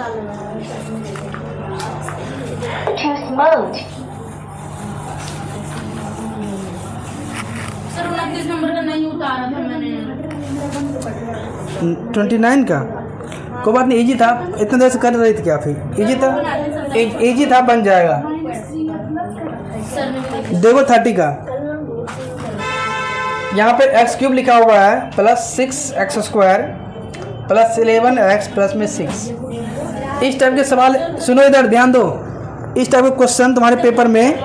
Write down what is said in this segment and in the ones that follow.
Sir 29 number का नहीं उतारा था मैंने। 29 का कोई बात नहीं, इजी था। इतने देर से कर रही थी क्या? फिर इजी था, इजी था, बन जाएगा। देखो 30 का यहाँ पे एक्स क्यूब लिखा हुआ है plus 6x² plus 11x plus में 6। इस टाइप के सवाल सुनो, इधर ध्यान दो। इस टाइप के क्वेश्चन तुम्हारे पेपर में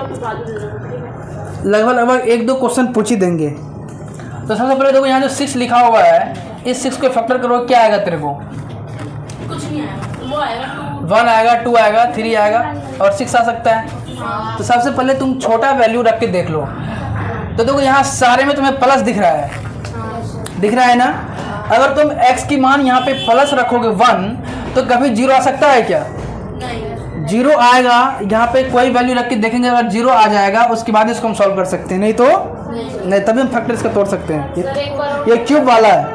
लगभग 1-2 क्वेश्चन पूछ ही देंगे। तो सबसे पहले देखो यहाँ जो 6 लिखा हुआ है, इस 6 को फैक्टर करो, क्या आएगा तेरे को? कुछ नहीं आएगा, वो आएगा 1 आएगा, 2 आएगा, 3 आएगा और 6 आ सकता है। तो सबसे पहले तुम छोटा वैल्यू रख के देख लो। तो देखो यहाँ सारे में तुम्हें प्लस दिख रहा है, दिख रहा है ना? अगर तुम x की मान यहाँ पे प्लस रखोगे 1 तो कभी 0 आ सकता है क्या? नहीं, 0 आएगा। यहाँ पे कोई वैल्यू रख के देखेंगे, अगर 0 आ जाएगा उसके बाद इसको हम सॉल्व कर सकते हैं, नहीं तो नहीं, तभी हम फैक्टर इसका तोड़ सकते हैं। ये क्यूब वाला है,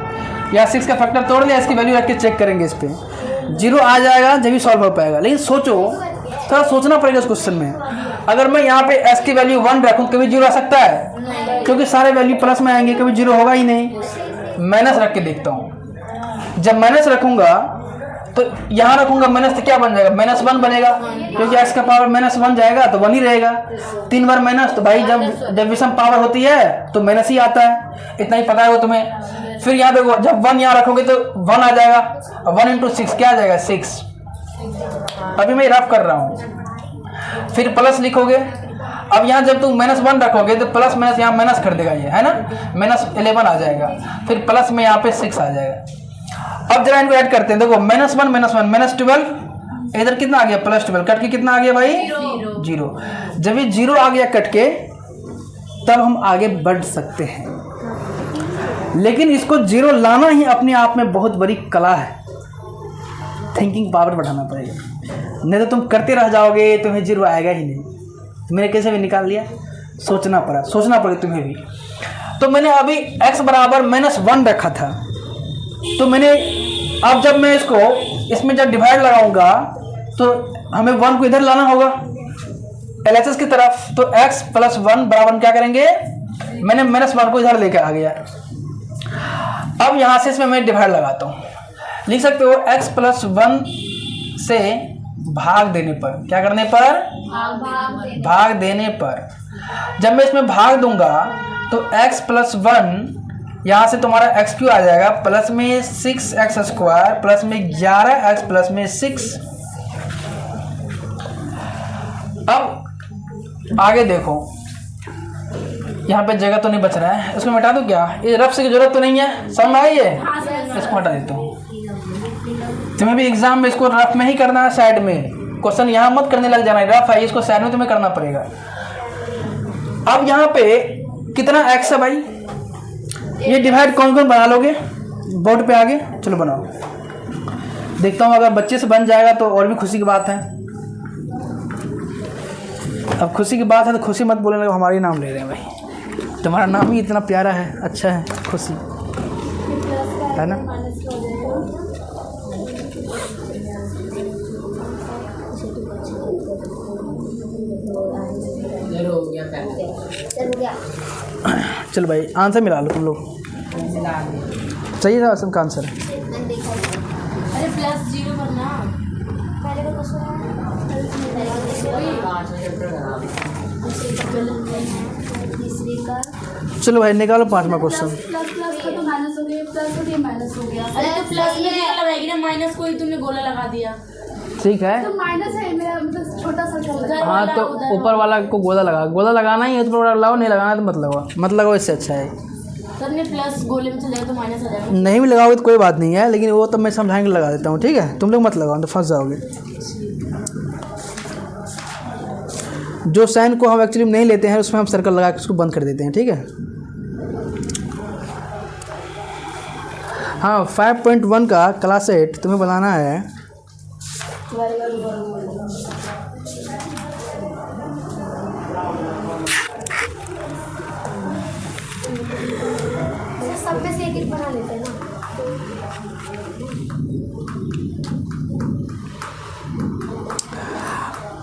यहाँ 6 का फैक्टर तोड़ लिया, इसकी वैल्यू रख के चेक करेंगे। इस पर 0 आ जाएगा जब भी सॉल्व हो पाएगा। लेकिन सोचो, थोड़ा सोचना पड़ेगा इस क्वेश्चन में। अगर मैं यहाँ पे s की वैल्यू 1 रखूँ, कभी 0 आ सकता है? क्योंकि सारे वैल्यू प्लस में आएंगे, कभी 0 होगा ही नहीं। माइनस रख के देखता हूँ। जब माइनस रखूंगा तो यहाँ रखूंगा माइनस, तो क्या बन जाएगा? -1 बनेगा, क्योंकि x का पावर -1 जाएगा तो 1 ही रहेगा। 3 बार माइनस, तो भाई जब विषम पावर होती है तो माइनस ही आता है। इतना ही पता है वो तुम्हें। फिर यहाँ देखो, जब 1 यहाँ रखोगे तो 1 आ जाएगा, और 1 × 6 क्या आ जाएगा? 6। अभी मैं रफ कर रहा हूँ। फिर प्लस लिखोगे। अब यहाँ जब तुम -1 रखोगे तो प्लस माइनस यहाँ माइनस कर देगा, ये है ना, -11 आ जाएगा। फिर प्लस में यहाँ पे 6 आ जाएगा। अब जरा इनको ऐड करते हैं। देखो -1 -12, इधर कितना आ गया? +12, कट के कितना आ गया भाई? 0। जब ये 0 आ गया कट के, तब हम आगे बढ़ सकते हैं। लेकिन इसको 0 लाना ही अपने आप में बहुत बड़ी कला है। थिंकिंग पावर बढ़ाना पड़ेगा, नहीं तो तुम करते रह जाओगे, तुम्हें 0 आएगा ही नहीं। मैंने कैसे भी निकाल लिया, सोचना पड़ा तुम्हें भी। तो मैंने अभी x बराबर -1 रखा था। तो मैंने अब जब मैं इसमें जब डिवाइड लगाऊंगा तो हमें 1 को इधर लाना होगा LHS की तरफ। तो x + 1 बराबर क्या करेंगे? मैंने -1 को इधर लेकर आ गया। अब यहाँ से इसमें मैं डिवाइड लगाता हूँ। लिख सकते हो x + 1 से भाग देने पर, क्या करने पर? भाग देने पर। जब मैं इसमें भाग दूंगा तो x + 1 यहाँ से तुम्हारा x³ आ जाएगा, प्लस में 6x² प्लस में 11x प्लस में 6। अब आगे देखो, यहाँ पे जगह तो नहीं बच रहा है, इसको मिटा दूँ क्या? ये रफ से की जरूरत तो नहीं है, समझ में आई है? इसको हटा देता हूँ। तुम्हें भी एग्जाम में इसको रफ में ही करना है, साइड में। क्वेश्चन यहाँ मत करने लग जाना, रफ है, इसको साइड में तुम्हें करना पड़ेगा। अब यहाँ पे कितना x है भाई? ये डिवाइड कौन कौन बना लोगे बोर्ड पे आगे? चलो बनाओ, देखता हूँ। अगर बच्चे से बन जाएगा तो और भी खुशी की बात है। अब खुशी की बात है तो खुशी मत बोलने लगे, हमारे नाम ले रहे हैं भाई। तुम्हारा नाम ही इतना प्यारा है, अच्छा है, खुशी है ना? चलो भाई आंसर मिला लो तुम लोग। सही था सबका आंसर। अरे +0 करना पहले का चलो भाई निकालो 5वां क्वेश्चन। प्लस का तो माइनस हो गया, प्लस हो गया माइनस हो गया। अरे तो प्लस में जीरो लगाएगी ना, माइनस को ही तुमने गोला लगा दिया। ठीक है, तो माइनस है मेरा, मतलब छोटा सा। हाँ तो ऊपर वाला को गोला लगाना ही है तो लगाओ, नहीं लगाना तो मत लगाओ, इससे अच्छा है। सर ने प्लस गोले में चलेगा तो माइनस आ जाएगा। नहीं भी लगाओगे तो कोई बात नहीं है, लेकिन वो तो मैं समझाएंगे, लगा देता हूँ, ठीक है? तुम लोग मत लगाओ तो फंस जाओगे। जो साइन को हम एक्चुअली नहीं लेते हैं उसमें हम सर्कल लगा के उसको बंद कर देते हैं, ठीक है? हाँ 5.1 का क्लास 8 तुम्हें बनाना है। सब में से एक बना लेते हैं ना।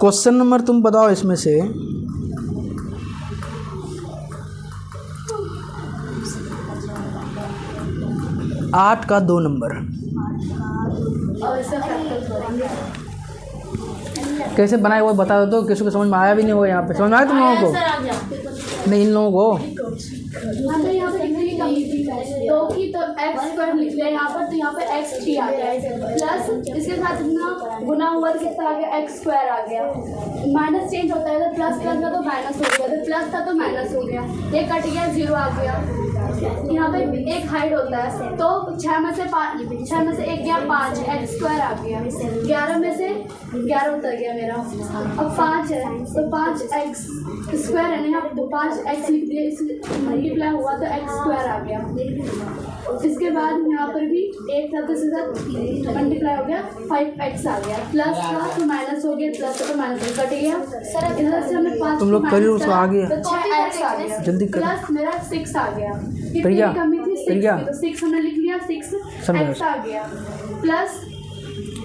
क्वेश्चन नंबर तुम बताओ इसमें से 8 का 2 नंबर और इसका फैक्टर करेंगे। कैसे बनाए वो बता दो तो, किसी को समझ में आया भी नहीं होगा। यहाँ पे समझ में आया तुम लोगों को? आंसर आ गया। नहीं, इन लोगों को हाँ तो यहाँ पे लिखने की कमी थी, 2 की तो x पर लिख लिया यहाँ पर, तो यहाँ पे x 3 आ गया प्लस इसके साथ इतना गुना हुआ तो कितना आ गया, x स्क्वायर आ गया। माइनस चेंज होता है तो प्लस प्लस था तो माइनस हो गया, तो प्लस था तो माइनस हो गया, ये कट गया 0 आ गया। यहाँ पे एक हाइड होता है तो 6 में से 1 गया 5, x स्क्वायर आ गया। 11 में से 11 उतर गया मेरा। अब 5 है तो 5x स्क्वायर है ना, यहाँ 5x लिख दिया, इस मल्टीप्लाई हुआ तो x स्क्वायर आ गया। इसके बाद यहाँ पर भी एक था तो इसके साथ मल्टीप्लाई हो गया 5x आ गया, प्लस था तो माइनस हो गया, प्लस था तो माइनस कट गया। इधर से हमने 5 तुम लोग करिए उसको आगे तो 6x आ गया, जल्दी करो। प्लस मेरा 6 आ गया। प्रिया, कमी थी 6 प्रिया। की, तो 6 हमने लिख लिया, 6x आ गया, प्लस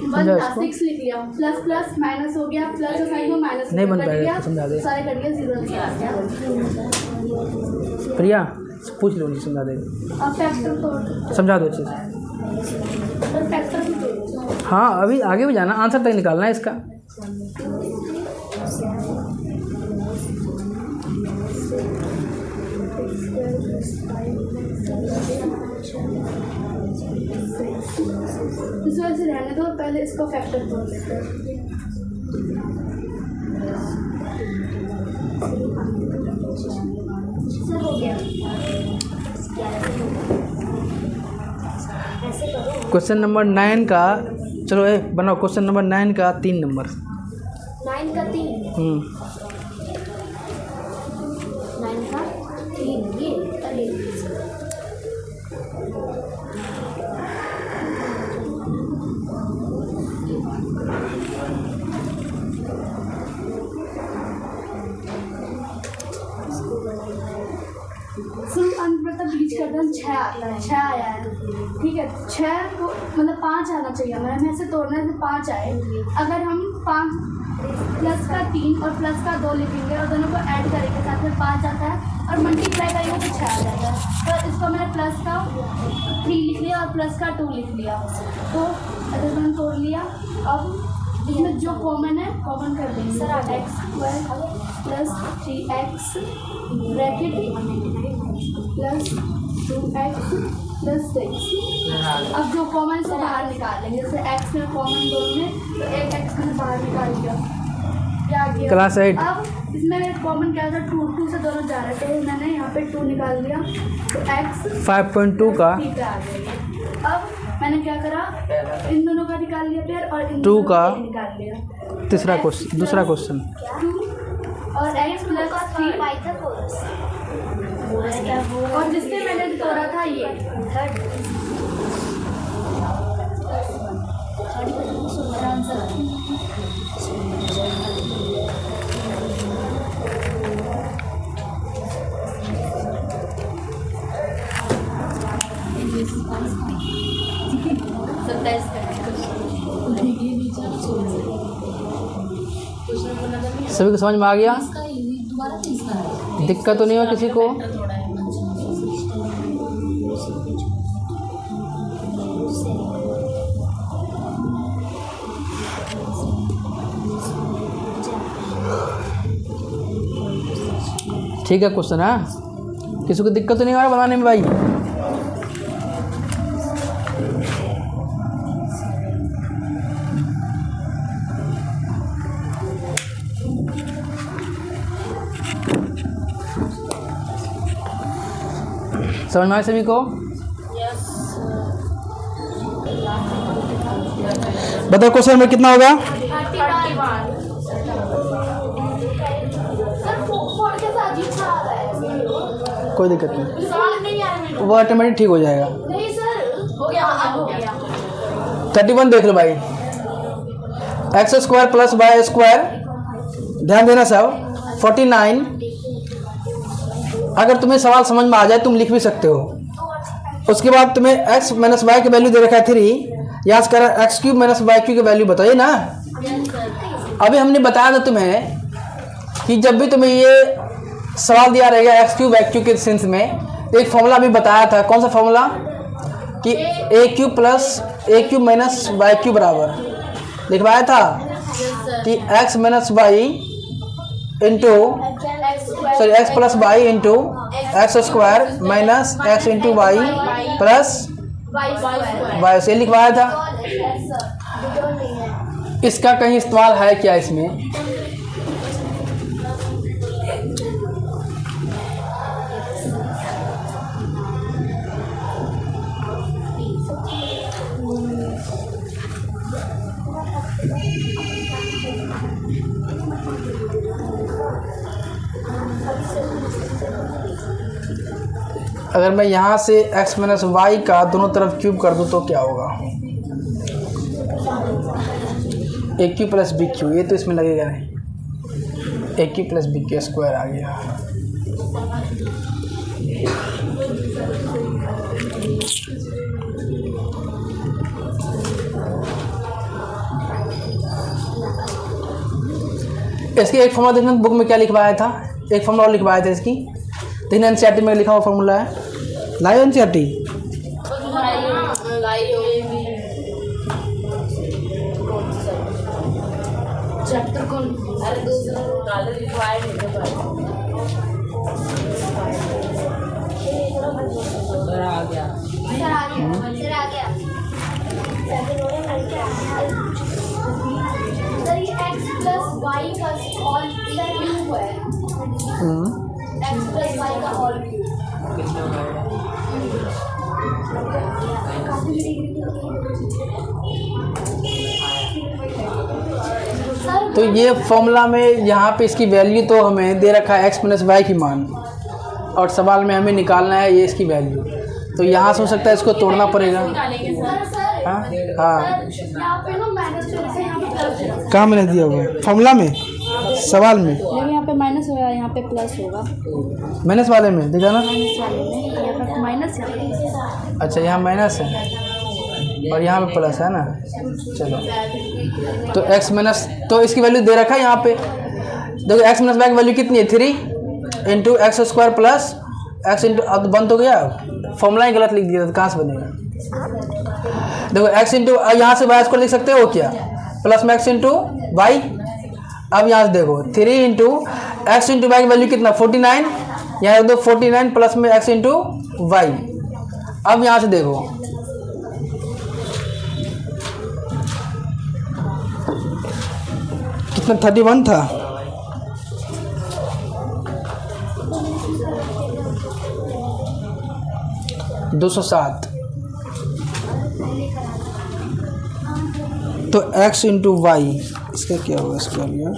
1 था 6 लिख लिया, प्लस प्लस माइनस हो गया, प्लस का साइन माइनस नहीं बन कट पाएगा, गया, समझा दे। सारे कट गया, 0 आ गया। प्रिया पूछ लो, नहीं समझा देगा। अब फैक्टर तोड़, समझा दो अच्छे से। फैक्टर भी तोड़। हाँ अभी आगे भी जाना, आंसर तक निकालना है इसका। इस वजह से रहने दो, पहले इसको फैक्टर तोड़ देते हैं। हो गया। क्वेश्चन नंबर 9 का, चलो बनाओ क्वेश्चन नंबर 9 का 3 नंबर। 9 का 3, 9 का 3 ये अरे फुल अंक मतलब बीच का टर्म 6 आता है, 6 आया है, ठीक है। 6 को मतलब 5 आना चाहिए हमें, हमें ऐसे तोड़ना है तो 5 आए। अगर हम 5 प्लस का 3 और प्लस का 2 लिखेंगे और दोनों को ऐड करेंगे, साथ में 5 आता है और मल्टीप्लाई करेंगे तो 6 आ जाता है। तो इसको मैंने प्लस का 3 लिख लिया और प्लस का 2 लिख लिया, तो अगर मैंने तोड़ लिया। अब इसमें जो कॉमन है कॉमन कर देंगे, sir x square plus 3x bracket plus 2x plus 6। अब जो कॉमन से बाहर निकाल लेंगे, जैसे x में कॉमन दोनों में तो एक x में बाहर निकाल दिया, क्या गया क्लास 8। अब इसमें कॉमन क्या था, 2 से दोनों जा रहे थे, मैंने यहाँ पे 2 निकाल दिया तो x 5.2 का आ गया। अब मैंने क्या करा, इन दोनों का निकाल लिया पेयर और इन 2 दोनों का निकाल लिया। तीसरा क्वेश्चन, दूसरा क्वेश्चन 2 और x प्लस 3 और जिससे मैंने तोड़ा था ये सभी को समझ में आ गया? दिक्कत तो नहीं हुआ किसी को? ठीक है क्वेश्चन है, किसी को दिक्कत तो नहीं आ रहा बनाने में भाई? समझ में आए सभी को? बताओ क्वेश्चन में कितना होगा? 31। कोई दिक्कत नहीं, नहीं वो ऑटोमेटिक ठीक हो जाएगा। सर, हो गया हो गया। 31 देख लो भाई, X square plus Y square, ध्यान देना सब 49। अगर तुम्हें सवाल समझ में आ जाए तुम लिख भी सकते हो। उसके बाद तुम्हें x माइनस वाई की वैल्यू दे रखा है 3, यहाँ से कर X cube minus Y cube की वैल्यू बताइए ना। अभी हमने बताया था तुम्हें कि जब भी तुम्हें ये सवाल दिया रहेगा एक्स क्यूब वाई क्यूब के सेंस में, तो एक फॉर्मूला अभी बताया था। कौन सा फॉर्मूला? कि A cube plus A cube minus Y cube बराबर लिखवाया था कि X minus Y into X plus Y into X square minus X into Y plus Y से लिखवाया था। इसका कहीं इस्तेमाल है क्या इसमें? अगर मैं यहाँ से x माइनस वाई का दोनों तरफ क्यूब कर दूँ तो क्या होगा? A Q plus B Q, ये तो इसमें लगेगा नहीं। A Q plus B Q square आ गया। इसकी एक फॉर्मूला देखना बुक में क्या लिखवाया था, एक फॉर्मूला और लिखवाया था इसकी। देखना एनसीईआरटी में लिखा हुआ फॉर्मूला है, लाइव एनसीईआरटी। सर ये x प्लस वाई का ऑल क्यूब है। x प्लस वाई का ऑल क्यूब। तो ये फॉर्मूला में यहाँ पे इसकी वैल्यू तो हमें दे रखा है x माइनस वाई की मान, और सवाल में हमें निकालना है ये इसकी वैल्यू। तो यहाँ से हो सकता है इसको तोड़ना पड़ेगा। हाँ हाँ, कहाँ मैंने दिया हुआ है फॉर्मूला में, सवाल में? यहाँ पे माइनस होगा, यहाँ पे प्लस होगा। माइनस वाले में देखा ना, माइनस वाले में यहाँ पे माइनस है। अच्छा यहाँ माइनस है और यहाँ पे प्लस है ना। चलो तो x माइनस, तो इसकी वैल्यू दे रखा है यहाँ पे। देखो x माइनस वाई की वैल्यू कितनी है? 3 into X square plus X into, अब बंद हो गया, फॉर्मूला ही गलत लिख दिया तो कहाँ से बनेगा? देखो x इंटू, यहाँ से वाई स्क्वायर लिख सकते हो क्या, प्लस में एक्स इंटू वाई। अब यहाँ से देखो 3 इंटू एक्स इंटू वाई की वैल्यू कितना? 49। यहाँ रख दो 49 प्लस में एक्स इंटू वाई। अब यहाँ से देखो कितना, 31 था। दो 207। तो x इंटू वाई, इसका क्या होगा? इसका लिया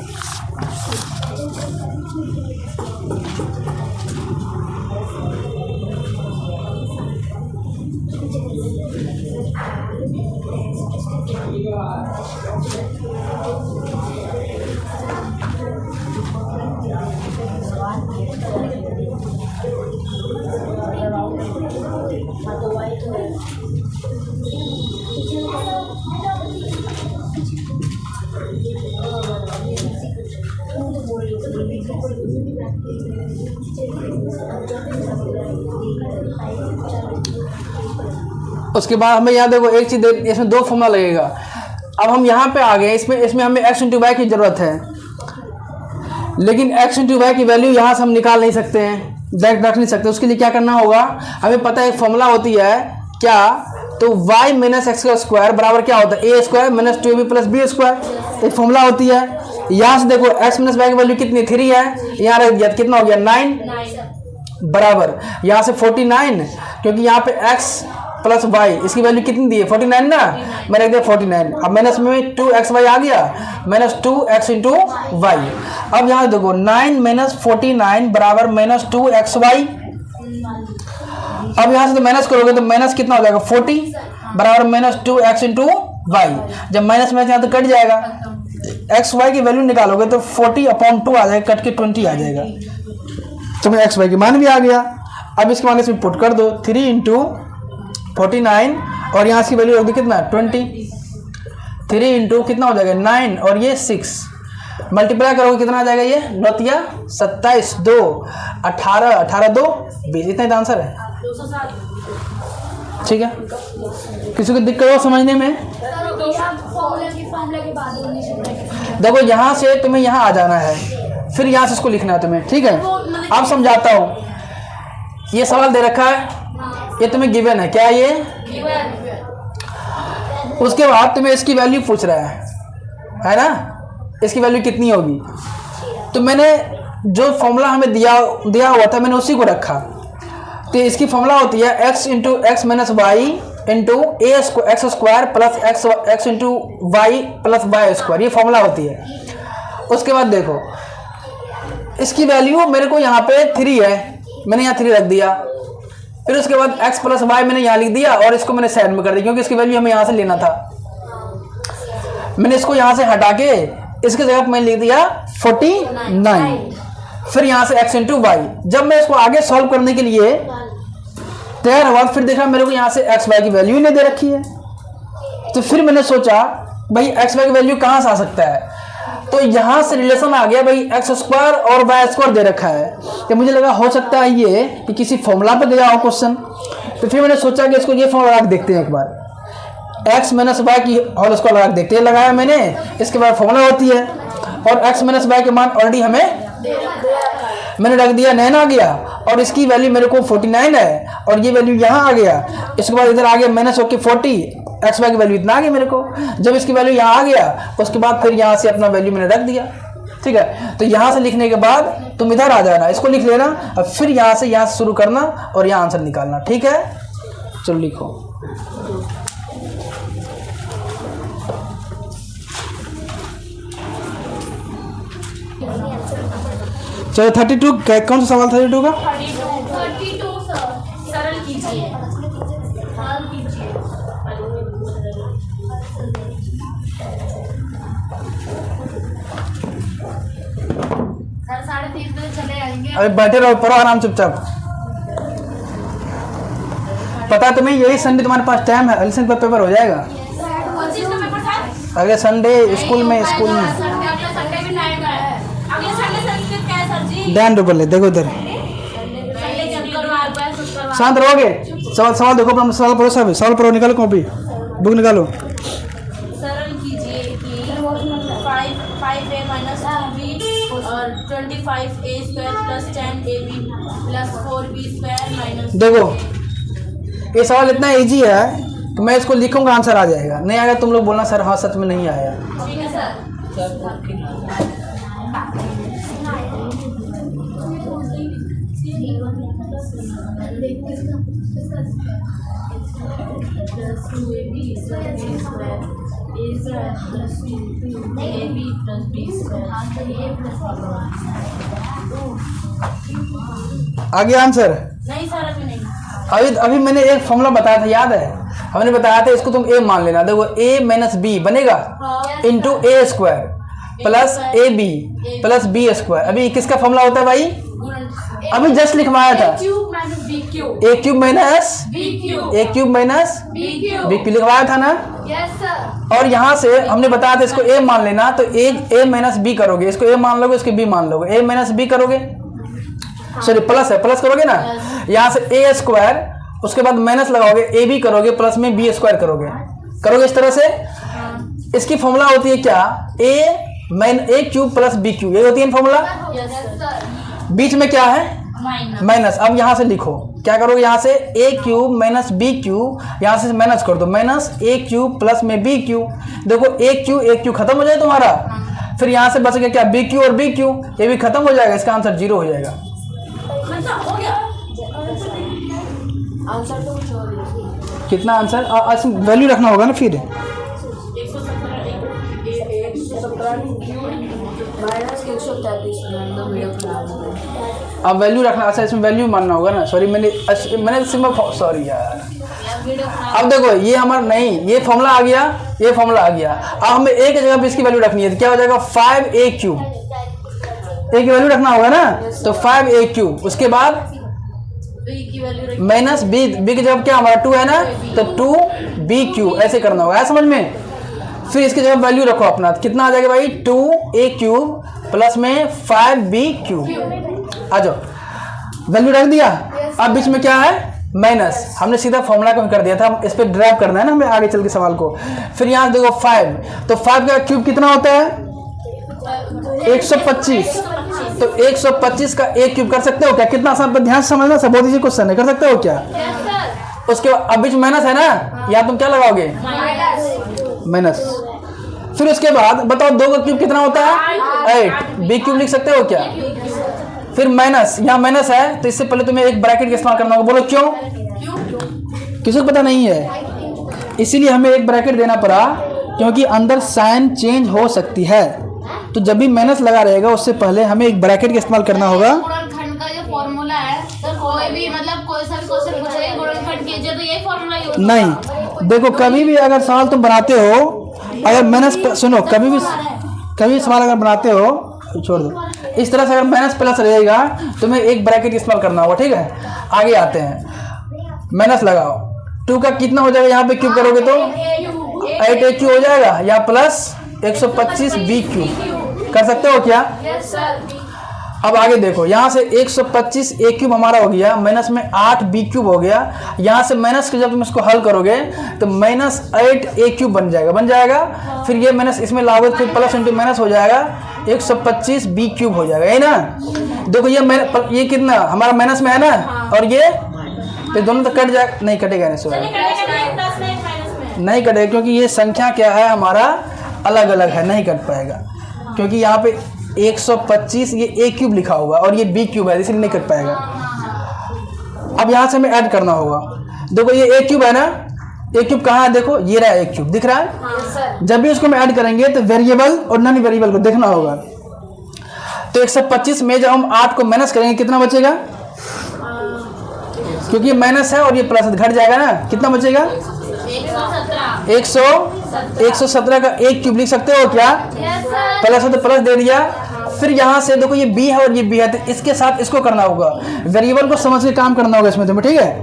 उसके बाद हमें यहाँ देखो एक चीज़, इसमें दो फॉर्मूला लगेगा। अब हम यहाँ पे आ गए, इसमें हमें x इंटू वाई की ज़रूरत है, लेकिन x इंटू वाई की वैल्यू यहाँ से हम निकाल नहीं सकते हैं, डायरेक्ट रख नहीं सकते। उसके लिए क्या करना होगा, हमें पता है एक फॉर्मूला होती है क्या, तो y माइनस एक्स का स्क्वायर बराबर क्या होता है? A square minus 2ab plus B square, एक फॉर्मूला होती है। यहाँ से देखो x माइनस वाई की वैल्यू कितनी? 3 है, यहाँ रख दिया कितना हो गया? 9 बराबर यहाँ से 49, क्योंकि यहाँ पे x प्लस वाई इसकी वैल्यू कितनी दी है? 49 ना, मैंने रख दिया 49। अब माइनस में 2xy आ गया, माइनस 2x इंटू वाई। अब यहाँ देखो 9 माइनस 49 बराबर माइनस 2xy। अब यहाँ से तो माइनस करोगे तो माइनस कितना हो जाएगा? 40 बराबर माइनस 2x इंटू वाई। जब माइनस में यहाँ तो कट जाएगा, एक्स वाई की वैल्यू निकालोगे तो 40/2 आ जाएगा, कट के 20 आ जाएगा। तो मैं एक्स वाई की मान भी आ गया। अब इसके मान इसमें पुट कर दो, 3 इंटू 49 और यहाँ की वैल्यू होगी कितना? 20। 3 इंटू कितना हो जाएगा? 9 और ये 6। मल्टीप्लाई करोगे कितना आ जाएगा, ये 9 27 2 18 18 2 20, इतना ही आंसर है। 207। ठीक है, किसी को दिक्कत हो समझने में? फॉर्मूला के बाद देखो यहाँ से तुम्हें यहाँ आ जाना है, फिर यहाँ से इसको लिखना है तुम्हें। ठीक है, अब समझाता हूँ। ये सवाल दे रखा है, ये तुम्हें गिवन है, क्या ये? उसके बाद तुम्हें इसकी वैल्यू पूछ रहा है ना, इसकी वैल्यू कितनी होगी। तो मैंने जो फॉर्मूला हमें दिया हुआ था मैंने उसी को रखा। तो इसकी फॉर्मूला होती है x into X minus Y into X square plus X into Y plus Y square, ये फॉर्मूला होती है। उसके बाद देखो इसकी वैल्यू मेरे को यहाँ पे 3 है, मैंने यहाँ 3 रख दिया। फिर उसके बाद x प्लस वाई मैंने यहाँ लिख दिया और इसको मैंने साइड में कर दिया क्योंकि इसकी वैल्यू हमें यहाँ से लेना था। मैंने इसको यहाँ से हटा के इसकी जगह पर मैंने लिख दिया 49। फिर यहाँ से x इंटू वाई। जब मैं इसको आगे सॉल्व करने के लिए तैयार हुआ फिर देखा मेरे को यहाँ से एक्स वाई की वैल्यू ही नहीं दे रखी है। तो फिर मैंने सोचा भाई एक्स वाई की वैल्यू कहाँ से आ सकता है, तो यहाँ से रिलेशन आ गया भाई एक्स स्क्वायर और वाई स्क्वायर दे रखा है। तो मुझे लगा हो सकता है ये कि किसी फॉर्मूला पे गया हो क्वेश्चन। तो फिर मैंने सोचा कि इसको ये फॉर्मूला लगा देखते हैं एक बार, एक्स माइनस वाई की होल स्क्वायर लगा देखते हैं। लगाया मैंने, इसके बाद फॉर्मूला होती है और एक्स माइनस वाई के मान ऑलरेडी हमें मैंने रख दिया, 9 आ गया और इसकी वैल्यू मेरे को 49 है और ये वैल्यू यहाँ आ गया। इसके बाद इधर आ गया माइनस होके 40, एक्स वाई की वैल्यू इतना आ गई मेरे को। जब इसकी वैल्यू यहाँ आ गया उसके बाद फिर यहाँ से अपना वैल्यू मैंने रख दिया। ठीक है, तो यहाँ से लिखने के बाद तुम इधर आ जाना, इसको लिख लेना और फिर यहाँ से शुरू करना और यहाँ आंसर निकालना। ठीक है, चलो लिखो। चलो 32, कौन सा सवाल 32 का? 32 सरल कीजिए। सर 3:30 बजे चले आएंगे। अरे बैठे रहो, पढ़ो आराम चुपचाप। पता है तुम्हें यही संडे तुम्हारे पास टाइम है, एलिसन पर पेपर हो जाएगा अगले संडे स्कूल में। ध्यान दो बोले, देखो इधर शांत रहोगे। सवाल देखो, अपना सवाल पढ़ो, सब सवाल पढ़ो, निकालो कॉपी बुक निकालो। सरल कीजिए कि 5a माइनस 2b और 25a square plus 10ab plus 4b square minus. देखो ये सवाल इतना इजी है कि मैं इसको लिखूंगा आंसर आ जाएगा, नहीं आएगा तुम लोग बोलना सर हाँ सच में नहीं आया। ठीक है सर। आगे आंसर नहीं सर अभी नहीं। अभी मैंने एक फॉर्मूला बताया था, याद है? हमने बताया था इसको तुम ए मान लेना। देखो a माइनस बी बनेगा into A square plus A B plus B square. अभी किसका फॉर्मूला होता है भाई? अभी जस्ट लिखवाया था, ए क्यूब माइनस ए क्यूब माइनस बी क्यूब लिखवाया था ना। Yes sir. और यहाँ से हमने बताया था इसको ए मान लेना, तो ए माइनस बी करोगे, इसको ए मान लोगे, इसको बी मान लोगे, ए माइनस बी करोगे, सॉरी प्लस है, प्लस करोगे ना। यहाँ से ए स्क्वायर, उसके बाद माइनस लगाओगे, ए बी करोगे, प्लस में बी स्क्वायर करोगे इस तरह से। इसकी फॉर्मूला होती है क्या? ए क्यूब प्लस बी क्यूब, ये होती है फॉर्मूला। Yes sir. बीच में क्या है? माइनस। अब यहाँ से लिखो, क्या करोगे? यहाँ से ए क्यूब माइनस बी क्यूब, यहाँ से माइनस कर दो, माइनस ए क्यूब प्लस में बी क्यूब। देखो ए क्यूब खत्म हो जाए तुम्हारा, फिर यहाँ से बच गया क्या? बी क्यूब और बी क्यूब, ये भी खत्म हो जाएगा, इसका आंसर 0 हो जाएगा। कितना आंसर? वैल्यू रखना होगा ना फिर। अब वैल्यू रखना, अच्छा इसमें वैल्यू मानना होगा ना, सॉरी मैंने सिर्फ सॉरी यार। अब देखो ये हमारा नहीं, ये फॉर्मूला आ गया, ये फॉर्मूला आ गया। अब हमें ए की जगह पे इसकी वैल्यू रखनी है, तो क्या हो जाएगा? 5a क्यूब, ए की वैल्यू रखना होगा ना, तो 5a क्यूब, उसके बाद माइनस बी की जगह क्या हमारा 2 है ना, तो 2b क्यूब, ऐसे करना होगा, समझ में? फिर इसकी जगह वैल्यू रखो अपना, कितना आ जाएगा भाई 2a³ प्लस में 5b³। आ जाओ, वैल्यू रख दिया। अब बीच में क्या है माइनस, हमने सीधा फॉर्मूला को कर दिया था, इस पे ड्राइव करना है ना हमें आगे चल के सवाल को। फिर यहाँ देखो 5, तो 5 का क्यूब कितना होता है 125, तो 125 का a क्यूब कर सकते हो क्या? कितना आसान, पर ध्यान से समझना, सब बहुत इजी क्वेश्चन है, कर सकते हो क्या? उसके बाद अब बीच माइनस है ना, यहाँ तुम क्या लगाओगे माइनस। फिर उसके बाद बताओ 2 का क्यूब कितना होता है 8, b³ लिख सकते हो क्या? फिर माइनस, यहाँ माइनस है तो इससे पहले तुम्हें एक ब्रैकेट का इस्तेमाल करना होगा। बोलो क्यों? किसी को पता नहीं है, इसीलिए हमें एक ब्रैकेट देना पड़ा, क्योंकि अंदर साइन चेंज हो सकती है। तो जब भी माइनस लगा रहेगा उससे पहले हमें एक ब्रैकेट का इस्तेमाल करना होगा। गुणनखंड का जो फॉर्मूला है तो कोई भी मतलब कोई सा भी क्वेश्चन पूछेगा गुणनखंड कीजिए तो यही फॉर्मूला यूज होगा। नहीं, देखो कभी भी अगर सवाल तुम बनाते हो, अगर माइनस, सुनो, कभी सवाल अगर बनाते हो, छोड़ दो, इस तरह से अगर माइनस प्लस रहेगा तुम्हें एक ब्रैकेट इस्तेमाल करना होगा, ठीक है। आगे आते हैं, माइनस लगाओ, 2 का कितना हो जाएगा, यहाँ पे क्यूब करोगे तो 8a³ हो जाएगा, या प्लस 125b³ कर सकते हो क्या? अब आगे देखो, यहाँ से 125a³ हमारा हो गया, माइनस में 8b³ हो गया, यहाँ से माइनस के जब तुम इसको हल करोगे तो माइनस 8a³ बन जाएगा। फिर ये माइनस इसमें लाओगे फिर प्लस इंटू माइनस हो जाएगा, 125b³ हो जाएगा, है ना। देखो ये कितना हमारा माइनस में है ना, और ये तो दोनों तो कट जाएगा, नहीं कटेगा, नहीं कटेगा, क्योंकि ये संख्या क्या है हमारा अलग अलग है, नहीं कट पाएगा, क्योंकि यहाँ पे 125 ये a³ लिखा होगा और ये b³ है, इसलिए नहीं कट पाएगा। अब यहाँ से हमें ऐड करना होगा। देखो ये a³ है ना, a³ कहाँ है, देखो ये रहा a³ दिख रहा है। जब भी इसको हम ऐड करेंगे तो वेरिएबल और नॉन वेरिएबल को देखना होगा। तो 125 में जब हम 8 को माइनस करेंगे कितना बचेगा, क्योंकि माइनस है और ये प्लस घट जाएगा ना, कितना बचेगा 117 का a³ लिख सकते हो क्या? प्लस हो तो प्लस दे दिया। फिर यहाँ से देखो ये b है और ये b है, तो इसके साथ इसको करना होगा, वेरिएबल को समझ के काम करना होगा इसमें तुम्हें, ठीक है।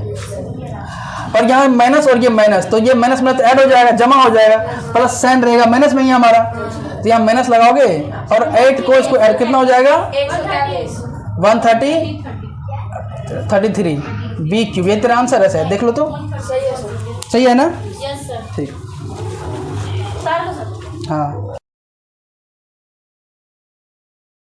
और यहाँ माइनस और ये माइनस, तो ये माइनस में तो ऐड हो जाएगा, जमा हो जाएगा, प्लस साइन रहेगा माइनस में ही हमारा, तो यहाँ माइनस लगाओगे और 8 को इसको ऐड, कितना हो जाएगा 133 b³। ये तेरा आंसर है, देख लो तो सही है ना, ठीक, हाँ।